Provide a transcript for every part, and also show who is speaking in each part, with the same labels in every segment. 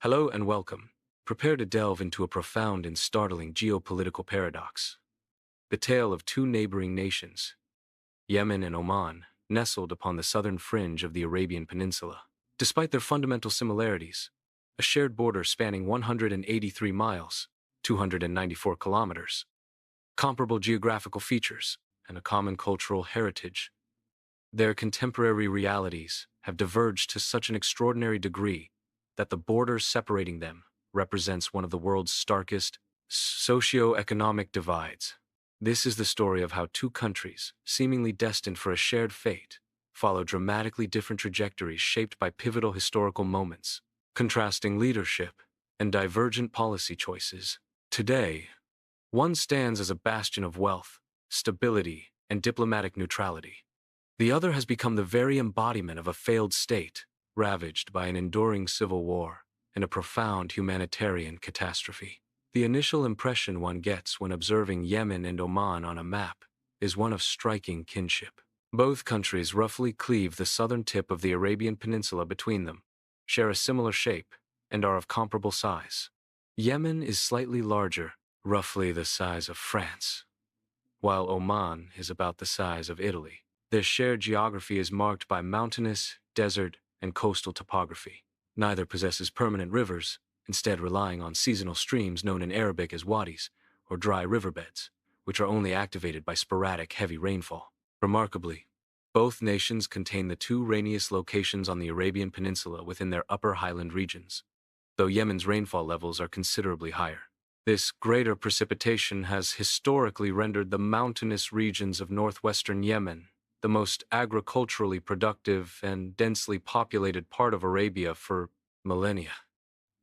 Speaker 1: Hello and welcome. Prepare to delve into a profound and startling geopolitical paradox. The tale of two neighboring nations, Yemen and Oman, nestled upon the southern fringe of the Arabian Peninsula. Despite their fundamental similarities, a shared border spanning 183 miles, 294 kilometers, comparable geographical features, and a common cultural heritage, their contemporary realities have diverged to such an extraordinary degree that the border separating them represents one of the world's starkest socio-economic divides. This is the story of how two countries, seemingly destined for a shared fate, follow dramatically different trajectories shaped by pivotal historical moments, contrasting leadership, and divergent policy choices. Today, one stands as a bastion of wealth, stability, and diplomatic neutrality. The other has become the very embodiment of a failed state, ravaged by an enduring civil war and a profound humanitarian catastrophe. The initial impression one gets when observing Yemen and Oman on a map is one of striking kinship. Both countries roughly cleave the southern tip of the Arabian Peninsula between them, share a similar shape, and are of comparable size. Yemen is slightly larger, roughly the size of France, while Oman is about the size of Italy. Their shared geography is marked by mountainous, desert, and coastal topography. Neither possesses permanent rivers, instead relying on seasonal streams known in Arabic as wadis, or dry riverbeds, which are only activated by sporadic heavy rainfall. Remarkably, both nations contain the two rainiest locations on the Arabian Peninsula within their upper highland regions, though Yemen's rainfall levels are considerably higher. This greater precipitation has historically rendered the mountainous regions of northwestern Yemen the most agriculturally productive and densely populated part of Arabia for millennia,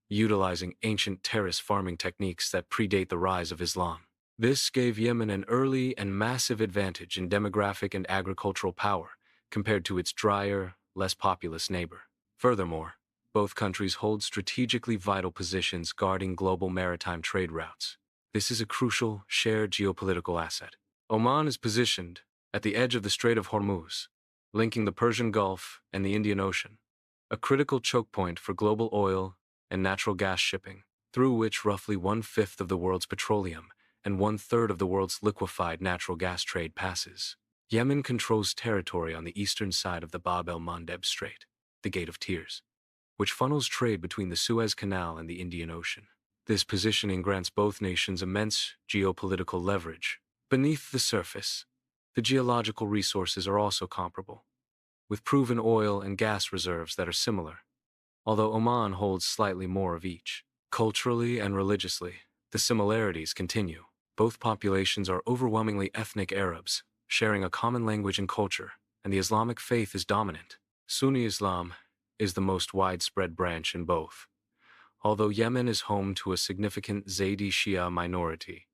Speaker 1: utilizing ancient terrace farming techniques that predate the rise of Islam. This gave Yemen an early and massive advantage in demographic and agricultural power compared to its drier, less populous neighbor. Furthermore, both countries hold strategically vital positions guarding global maritime trade routes. This is a crucial, shared geopolitical asset. Oman is positioned at the edge of the Strait of Hormuz, linking the Persian Gulf and the Indian Ocean, a critical choke point for global oil and natural gas shipping, through which roughly one-fifth of the world's petroleum and one-third of the world's liquefied natural gas trade passes. Yemen controls territory on the eastern side of the Bab el-Mandeb Strait, the Gate of Tears, which funnels trade between the Suez Canal and the Indian Ocean. This positioning grants both nations immense geopolitical leverage. Beneath the surface, the geological resources are also comparable, with proven oil and gas reserves that are similar, although Oman holds slightly more of each. Culturally and religiously, the similarities continue. Both populations are overwhelmingly ethnic Arabs, sharing a common language and culture, and the Islamic faith is dominant. Sunni Islam is the most widespread branch in both, although Yemen is home to a significant Zaydi Shia minority,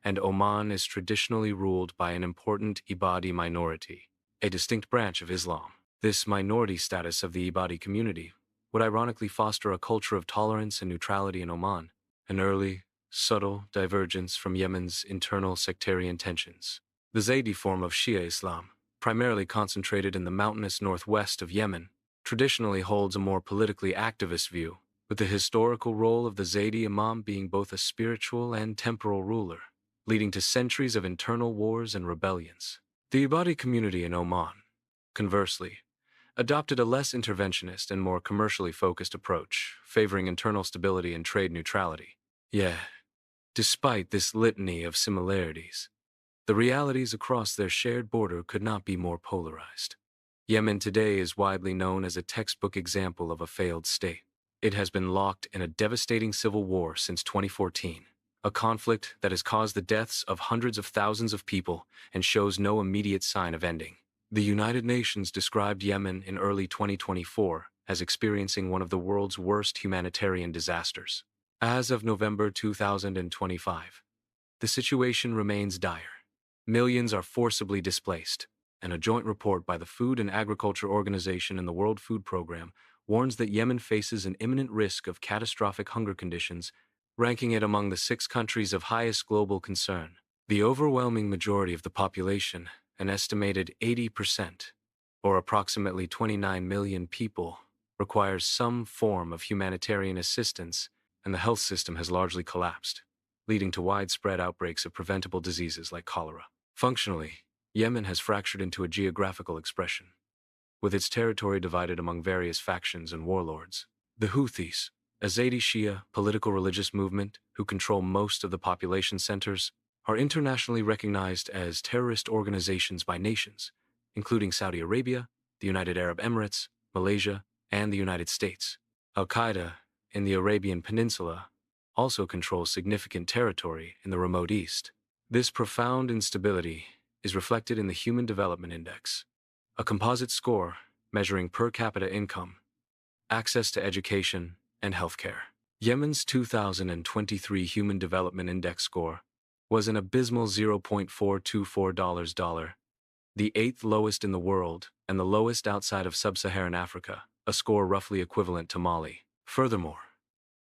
Speaker 1: and Oman is traditionally ruled by an important Ibadi minority, a distinct branch of Islam. This minority status of the Ibadi community would ironically foster a culture of tolerance and neutrality in Oman, an early, subtle divergence from Yemen's internal sectarian tensions. The Zaydi form of Shia Islam, primarily concentrated in the mountainous northwest of Yemen, traditionally holds a more politically activist view, with the historical role of the Zaydi Imam being both a spiritual and temporal ruler, leading to centuries of internal wars and rebellions. The Ibadi community in Oman, conversely, adopted a less interventionist and more commercially focused approach, favoring internal stability and trade neutrality. Yet, despite this litany of similarities, the realities across their shared border could not be more polarized. Yemen today is widely known as a textbook example of a failed state. It has been locked in a devastating civil war since 2014, a conflict that has caused the deaths of hundreds of thousands of people and shows no immediate sign of ending. The United Nations described Yemen in early 2024 as experiencing one of the world's worst humanitarian disasters. As of November 2025, the situation remains dire. Millions are forcibly displaced, and a joint report by the Food and Agriculture Organization and the World Food Program warns that Yemen faces an imminent risk of catastrophic hunger conditions, ranking it among the 6 countries of highest global concern. The overwhelming majority of the population, an estimated 80%, or approximately 29 million people, requires some form of humanitarian assistance, and the health system has largely collapsed, leading to widespread outbreaks of preventable diseases like cholera. Functionally, Yemen has fractured into a geographical expression, with its territory divided among various factions and warlords. The Houthis, a Zaidi Shia political religious movement who control most of the population centers, are internationally recognized as terrorist organizations by nations, including Saudi Arabia, the United Arab Emirates, Malaysia, and the United States. Al-Qaeda, in the Arabian Peninsula, also controls significant territory in the remote east. This profound instability is reflected in the Human Development Index, a composite score measuring per capita income, access to education, and healthcare. Yemen's 2023 Human Development Index score was an abysmal $0.424, the eighth lowest in the world and the lowest outside of sub-Saharan Africa, a score roughly equivalent to Mali. Furthermore,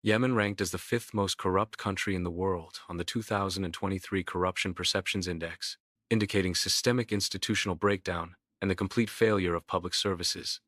Speaker 1: Yemen ranked as the fifth most corrupt country in the world on the 2023 Corruption Perceptions Index, indicating systemic institutional breakdown and the complete failure of public services.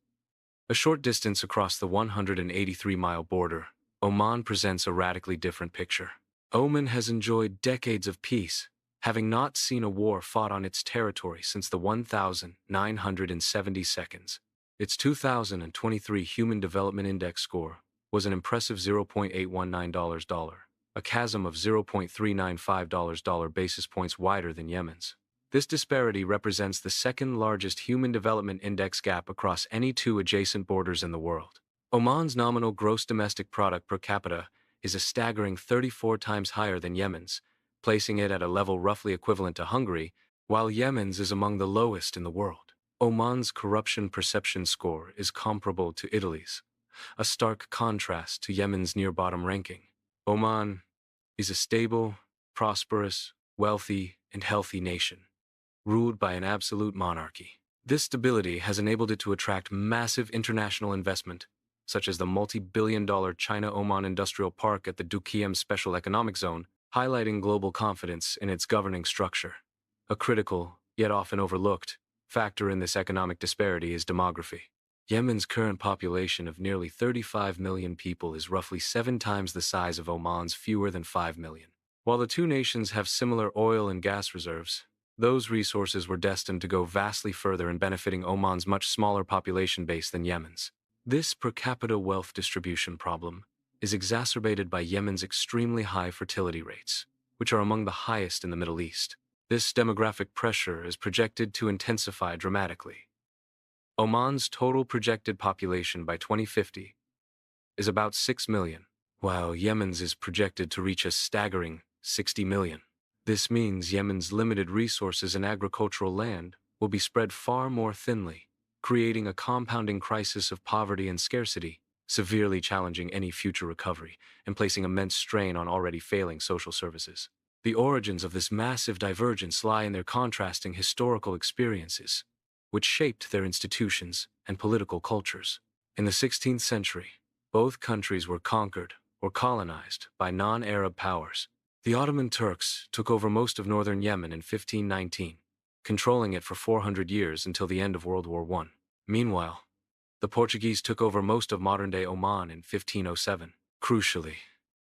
Speaker 1: A short distance across the 183-mile border, Oman presents a radically different picture. Oman has enjoyed decades of peace, having not seen a war fought on its territory since the 1972. Its 2023 Human Development Index score was an impressive $0.819, a chasm of $0.395 basis points wider than Yemen's. This disparity represents the second largest Human Development Index gap across any two adjacent borders in the world. Oman's nominal gross domestic product per capita is a staggering 34 times higher than Yemen's, placing it at a level roughly equivalent to Hungary, while Yemen's is among the lowest in the world. Oman's corruption perception score is comparable to Italy's, a stark contrast to Yemen's near-bottom ranking. Oman is a stable, prosperous, wealthy, and healthy nation, ruled by an absolute monarchy. This stability has enabled it to attract massive international investment, such as the multi-billion-dollar China-Oman Industrial Park at the Duqm Special Economic Zone, highlighting global confidence in its governing structure. A critical, yet often overlooked, factor in this economic disparity is demography. Yemen's current population of nearly 35 million people is roughly 7 times the size of Oman's fewer than 5 million. While the two nations have similar oil and gas reserves, those resources were destined to go vastly further in benefiting Oman's much smaller population base than Yemen's. This per capita wealth distribution problem is exacerbated by Yemen's extremely high fertility rates, which are among the highest in the Middle East. This demographic pressure is projected to intensify dramatically. Oman's total projected population by 2050 is about 6 million, while Yemen's is projected to reach a staggering 60 million. This means Yemen's limited resources in agricultural land will be spread far more thinly, creating a compounding crisis of poverty and scarcity, severely challenging any future recovery and placing immense strain on already failing social services. The origins of this massive divergence lie in their contrasting historical experiences, which shaped their institutions and political cultures. In the 16th century, both countries were conquered or colonized by non-Arab powers. The Ottoman Turks took over most of northern Yemen in 1519, controlling it for 400 years until the end of World War I. Meanwhile, the Portuguese took over most of modern-day Oman in 1507. Crucially,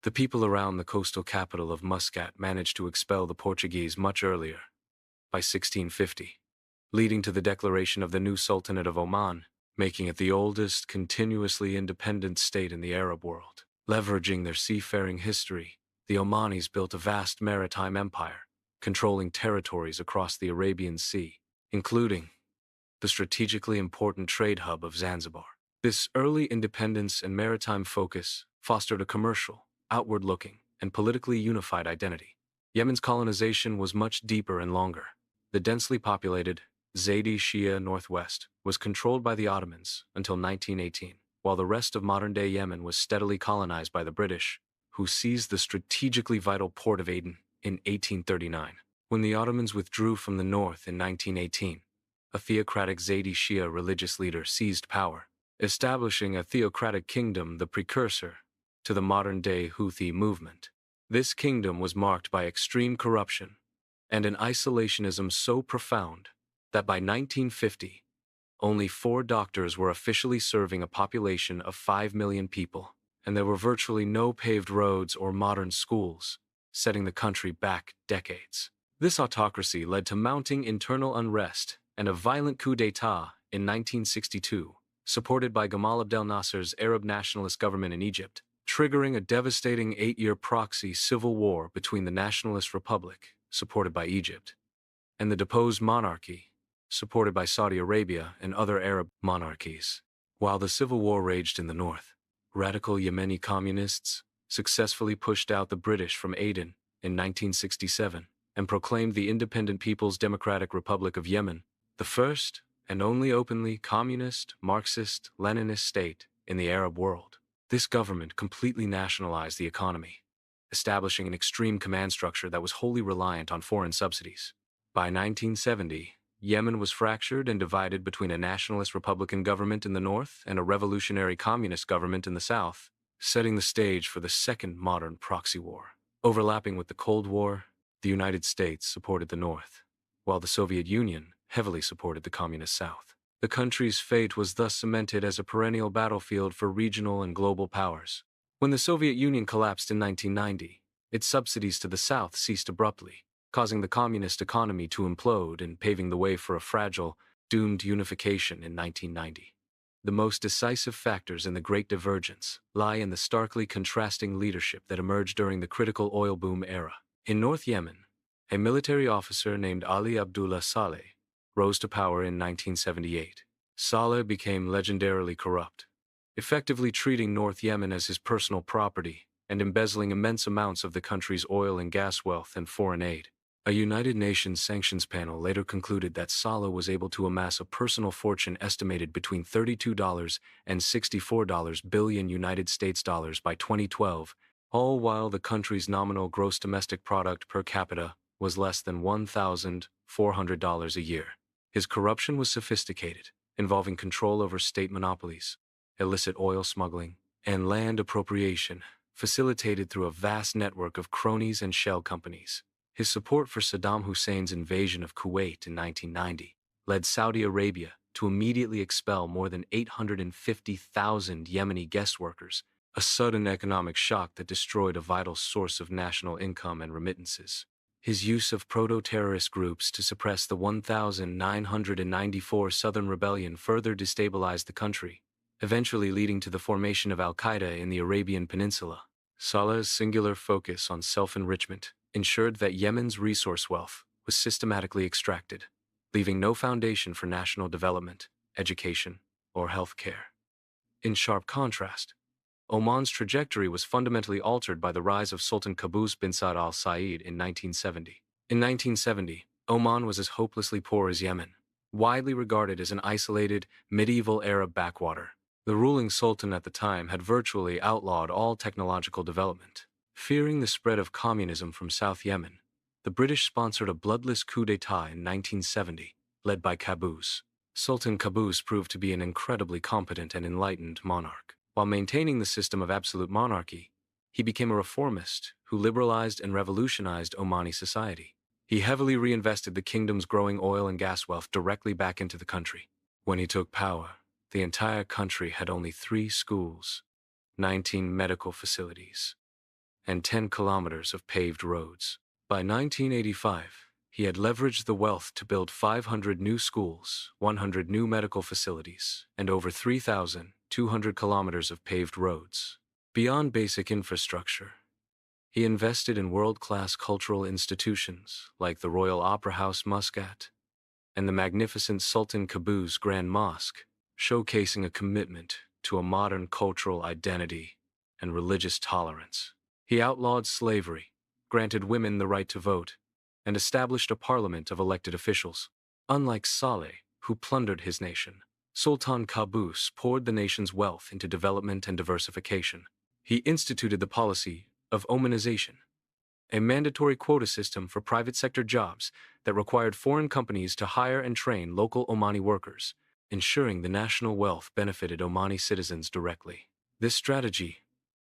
Speaker 1: the people around the coastal capital of Muscat managed to expel the Portuguese much earlier, by 1650, leading to the declaration of the new Sultanate of Oman, making it the oldest continuously independent state in the Arab world. Leveraging their seafaring history, the Omanis built a vast maritime empire, controlling territories across the Arabian Sea, including the strategically important trade hub of Zanzibar. This early independence and maritime focus fostered a commercial, outward-looking, and politically unified identity. Yemen's colonization was much deeper and longer. The densely populated Zaidi Shia Northwest was controlled by the Ottomans until 1918, while the rest of modern-day Yemen was steadily colonized by the British, who seized the strategically vital port of Aden in 1839. When the Ottomans withdrew from the north in 1918, a theocratic Zaidi Shia religious leader seized power, establishing a theocratic kingdom, the precursor to the modern-day Houthi movement. This kingdom was marked by extreme corruption and an isolationism so profound that by 1950, Only 4 doctors were officially serving a population of 5 million people, and there were virtually no paved roads or modern schools, setting the country back decades. This autocracy led to mounting internal unrest and a violent coup d'état in 1962, supported by Gamal Abdel Nasser's Arab nationalist government in Egypt, triggering a devastating 8-year proxy civil war between the Nationalist Republic, supported by Egypt, and the deposed monarchy, supported by Saudi Arabia and other Arab monarchies. While the civil war raged in the north, radical Yemeni communists successfully pushed out the British from Aden in 1967 and proclaimed the independent People's Democratic Republic of Yemen, the first and only openly communist, Marxist, Leninist state in the Arab world. This government completely nationalized the economy, establishing an extreme command structure that was wholly reliant on foreign subsidies. By 1970, Yemen was fractured and divided between a nationalist Republican government in the north and a revolutionary communist government in the south, setting the stage for the second modern proxy war. Overlapping with the Cold War, the United States supported the north, while the Soviet Union heavily supported the communist south. The country's fate was thus cemented as a perennial battlefield for regional and global powers. When the Soviet Union collapsed in 1990, its subsidies to the south ceased abruptly, causing the communist economy to implode and paving the way for a fragile, doomed unification in 1990. The most decisive factors in the Great Divergence lie in the starkly contrasting leadership that emerged during the critical oil boom era. In North Yemen, a military officer named Ali Abdullah Saleh rose to power in 1978. Saleh became legendarily corrupt, effectively treating North Yemen as his personal property and embezzling immense amounts of the country's oil and gas wealth and foreign aid. A United Nations sanctions panel later concluded that Saleh was able to amass a personal fortune estimated between $32 and $64 billion United States dollars by 2012, all while the country's nominal gross domestic product per capita was less than $1,400 a year. His corruption was sophisticated, involving control over state monopolies, illicit oil smuggling, and land appropriation, facilitated through a vast network of cronies and shell companies. His support for Saddam Hussein's invasion of Kuwait in 1990 led Saudi Arabia to immediately expel more than 850,000 Yemeni guest workers, a sudden economic shock that destroyed a vital source of national income and remittances. His use of proto-terrorist groups to suppress the 1994 Southern Rebellion further destabilized the country, eventually leading to the formation of Al-Qaeda in the Arabian Peninsula. Saleh's singular focus on self-enrichment ensured that Yemen's resource wealth was systematically extracted, leaving no foundation for national development, education, or health care. In sharp contrast, Oman's trajectory was fundamentally altered by the rise of Sultan Qaboos bin Saud al Said in 1970. In 1970, Oman was as hopelessly poor as Yemen, widely regarded as an isolated, medieval Arab backwater. The ruling sultan at the time had virtually outlawed all technological development. Fearing the spread of communism from South Yemen, the British sponsored a bloodless coup d'état in 1970, led by Qaboos. Sultan Qaboos proved to be an incredibly competent and enlightened monarch. While maintaining the system of absolute monarchy, he became a reformist who liberalized and revolutionized Omani society. He heavily reinvested the kingdom's growing oil and gas wealth directly back into the country. When he took power, the entire country had only 3 schools, 19 medical facilities, and 10 kilometers of paved roads. By 1985, he had leveraged the wealth to build 500 new schools, 100 new medical facilities, and over 3,200 kilometers of paved roads. Beyond basic infrastructure, he invested in world-class cultural institutions like the Royal Opera House Muscat and the magnificent Sultan Qaboos Grand Mosque, showcasing a commitment to a modern cultural identity and religious tolerance. He outlawed slavery, granted women the right to vote, and established a parliament of elected officials. Unlike Saleh, who plundered his nation, Sultan Qaboos poured the nation's wealth into development and diversification. He instituted the policy of Omanization, a mandatory quota system for private sector jobs that required foreign companies to hire and train local Omani workers, ensuring the national wealth benefited Omani citizens directly. This strategy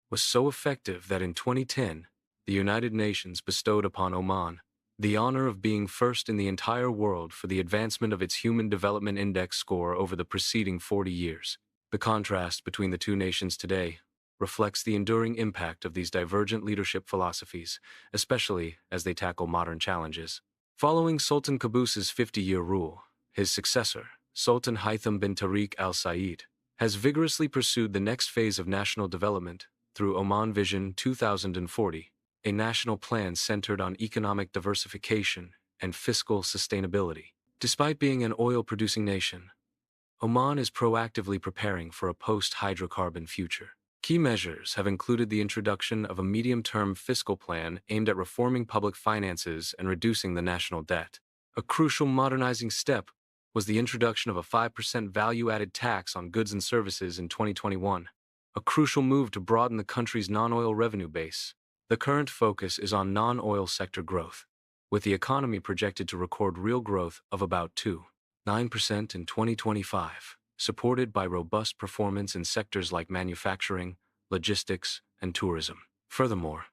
Speaker 1: was so effective that in 2010, the United Nations bestowed upon Oman the honor of being first in the entire world for the advancement of its Human Development Index score over the preceding 40 years. The contrast between the two nations today reflects the enduring impact of these divergent leadership philosophies, especially as they tackle modern challenges. Following Sultan Qaboos's 50-year rule, his successor, Sultan Haytham bin Tariq Al Said, has vigorously pursued the next phase of national development through Oman Vision 2040, a national plan centered on economic diversification and fiscal sustainability. Despite being an oil-producing nation, Oman is proactively preparing for a post-hydrocarbon future. Key measures have included the introduction of a medium-term fiscal plan aimed at reforming public finances and reducing the national debt. A crucial modernizing step was the introduction of a 5% value-added tax on goods and services in 2021, a crucial move to broaden the country's non-oil revenue base. The current focus is on non-oil sector growth, with the economy projected to record real growth of about 2.9% in 2025, supported by robust performance in sectors like manufacturing, logistics, and tourism. Furthermore,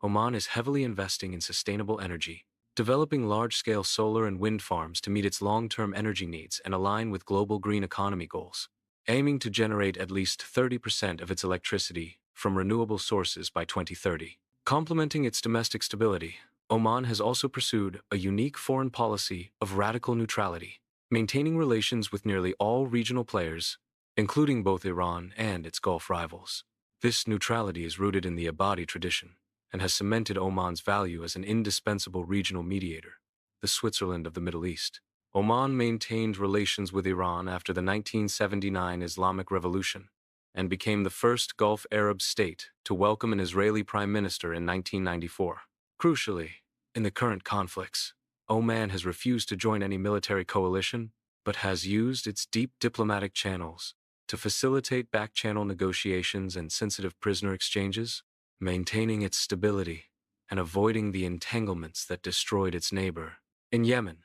Speaker 1: Oman is heavily investing in sustainable energy, developing large-scale solar and wind farms to meet its long-term energy needs and align with global green economy goals, aiming to generate at least 30% of its electricity from renewable sources by 2030. Complementing its domestic stability, Oman has also pursued a unique foreign policy of radical neutrality, maintaining relations with nearly all regional players, including both Iran and its Gulf rivals. This neutrality is rooted in the Abadi tradition and has cemented Oman's value as an indispensable regional mediator, the Switzerland of the Middle East. Oman maintained relations with Iran after the 1979 Islamic Revolution and became the first Gulf Arab state to welcome an Israeli prime minister in 1994. Crucially, in the current conflicts, Oman has refused to join any military coalition, but has used its deep diplomatic channels to facilitate back-channel negotiations and sensitive prisoner exchanges, maintaining its stability and avoiding the entanglements that destroyed its neighbor. In Yemen,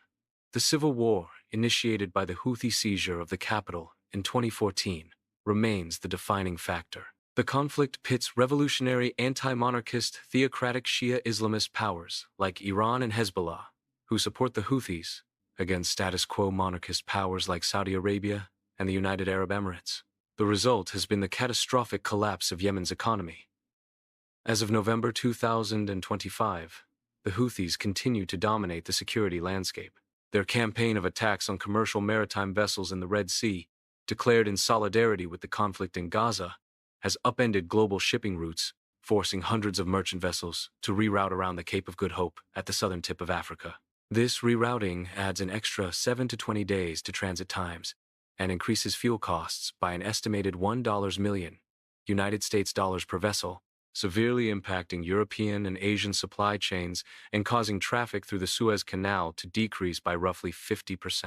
Speaker 1: the civil war initiated by the Houthi seizure of the capital in 2014 remains the defining factor. The conflict pits revolutionary anti-monarchist theocratic Shia Islamist powers like Iran and Hezbollah, who support the Houthis, against status quo monarchist powers like Saudi Arabia and the United Arab Emirates. The result has been the catastrophic collapse of Yemen's economy. As of November 2025, the Houthis continue to dominate the security landscape. Their campaign of attacks on commercial maritime vessels in the Red Sea, declared in solidarity with the conflict in Gaza, has upended global shipping routes, forcing hundreds of merchant vessels to reroute around the Cape of Good Hope at the southern tip of Africa. This rerouting adds an extra 7 to 20 days to transit times and increases fuel costs by an estimated $1 million United States dollars per vessel, severely impacting European and Asian supply chains and causing traffic through the Suez Canal to decrease by roughly 50%.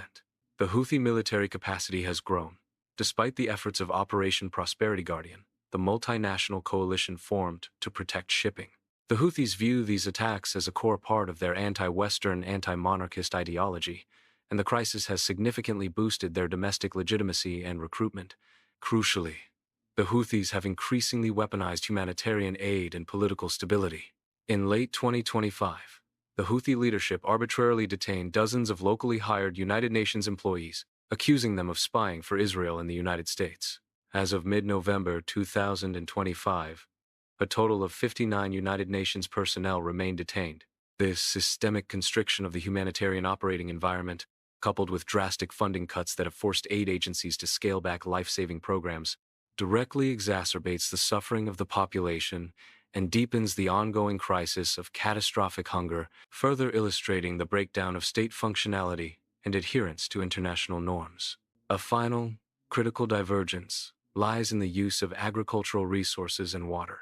Speaker 1: The Houthi military capacity has grown. Despite the efforts of Operation Prosperity Guardian, the multinational coalition formed to protect shipping. The Houthis view these attacks as a core part of their anti-Western, anti-monarchist ideology, and the crisis has significantly boosted their domestic legitimacy and recruitment. Crucially, the Houthis have increasingly weaponized humanitarian aid and political stability. In late 2025, the Houthi leadership arbitrarily detained dozens of locally hired United Nations employees, accusing them of spying for Israel and the United States. As of mid-November 2025, a total of 59 United Nations personnel remain detained. This systemic constriction of the humanitarian operating environment, coupled with drastic funding cuts that have forced aid agencies to scale back life-saving programs, directly exacerbates the suffering of the population and deepens the ongoing crisis of catastrophic hunger, further illustrating the breakdown of state functionality and adherence to international norms. A final, critical divergence lies in the use of agricultural resources and water,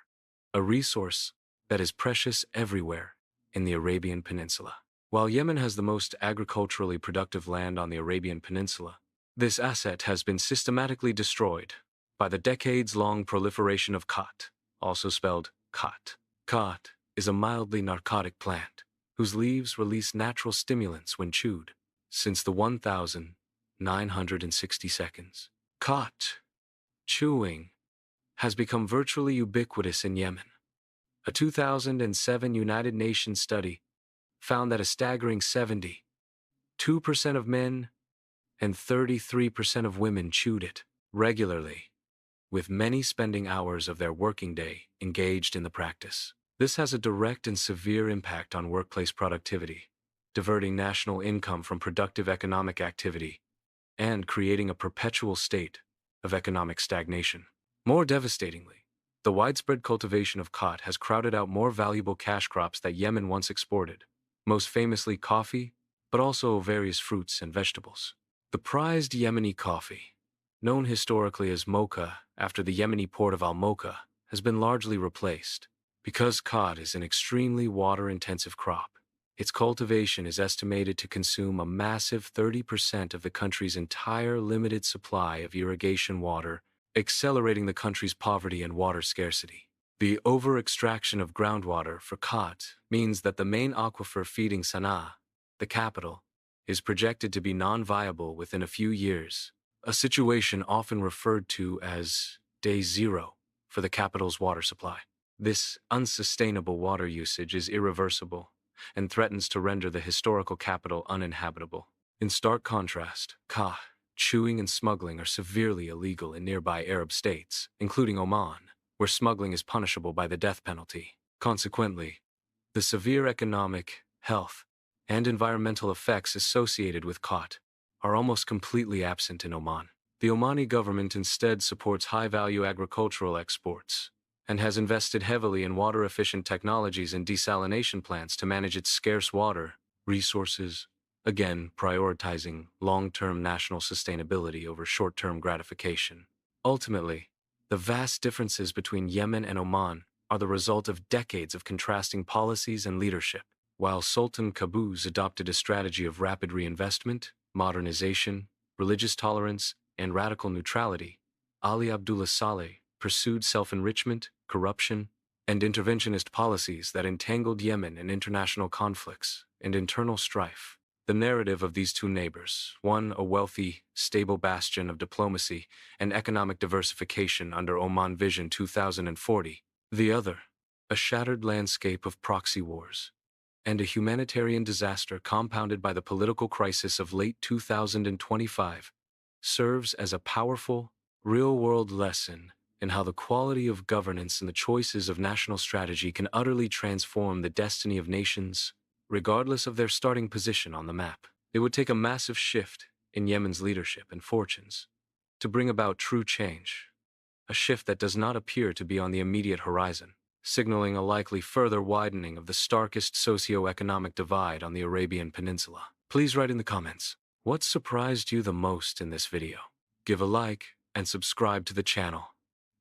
Speaker 1: a resource that is precious everywhere in the Arabian Peninsula. While Yemen has the most agriculturally productive land on the Arabian Peninsula, this asset has been systematically destroyed by the decades-long proliferation of khat, also spelled khat. Khat is a mildly narcotic plant whose leaves release natural stimulants when chewed. Since the 1960 seconds, khat chewing has become virtually ubiquitous in Yemen. A 2007 United Nations study found that a staggering 72% of men and 33% of women chewed it regularly, with many spending hours of their working day engaged in the practice. This has a direct and severe impact on workplace productivity, diverting national income from productive economic activity and creating a perpetual state of economic stagnation. More devastatingly, the widespread cultivation of khat has crowded out more valuable cash crops that Yemen once exported, most famously coffee, but also various fruits and vegetables. The prized Yemeni coffee, known historically as mocha after the Yemeni port of Al-Mocha, has been largely replaced. Because khat is an extremely water-intensive crop, its cultivation is estimated to consume a massive 30% of the country's entire limited supply of irrigation water, accelerating the country's poverty and water scarcity. The over-extraction of groundwater for khat means that the main aquifer feeding Sana'a, the capital, is projected to be non-viable within a few years, a situation often referred to as day zero for the capital's water supply. This unsustainable water usage is irreversible and threatens to render the historical capital uninhabitable. In stark contrast, chewing and smuggling are severely illegal in nearby Arab states, including Oman, where smuggling is punishable by the death penalty. Consequently, the severe economic, health, and environmental effects associated with khat are almost completely absent in Oman. The Omani government instead supports high-value agricultural exports and has invested heavily in water-efficient technologies and desalination plants to manage its scarce water resources, again prioritizing long-term national sustainability over short-term gratification. Ultimately, the vast differences between Yemen and Oman are the result of decades of contrasting policies and leadership. While Sultan Qaboos adopted a strategy of rapid reinvestment, modernization, religious tolerance, and radical neutrality, Ali Abdullah Saleh pursued self-enrichment, corruption, and interventionist policies that entangled Yemen in international conflicts and internal strife. The narrative of these two neighbors, one a wealthy, stable bastion of diplomacy and economic diversification under Oman Vision 2040, the other, a shattered landscape of proxy wars and a humanitarian disaster compounded by the political crisis of late 2025, serves as a powerful, real-world lesson in how the quality of governance and the choices of national strategy can utterly transform the destiny of nations, regardless of their starting position on the map. It would take a massive shift in Yemen's leadership and fortunes to bring about true change, a shift that does not appear to be on the immediate horizon, signaling a likely further widening of the starkest socio-economic divide on the Arabian Peninsula. Please write in the comments, what surprised you the most in this video? Give a like and subscribe to the channel.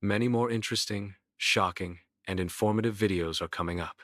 Speaker 1: Many more interesting, shocking, and informative videos are coming up.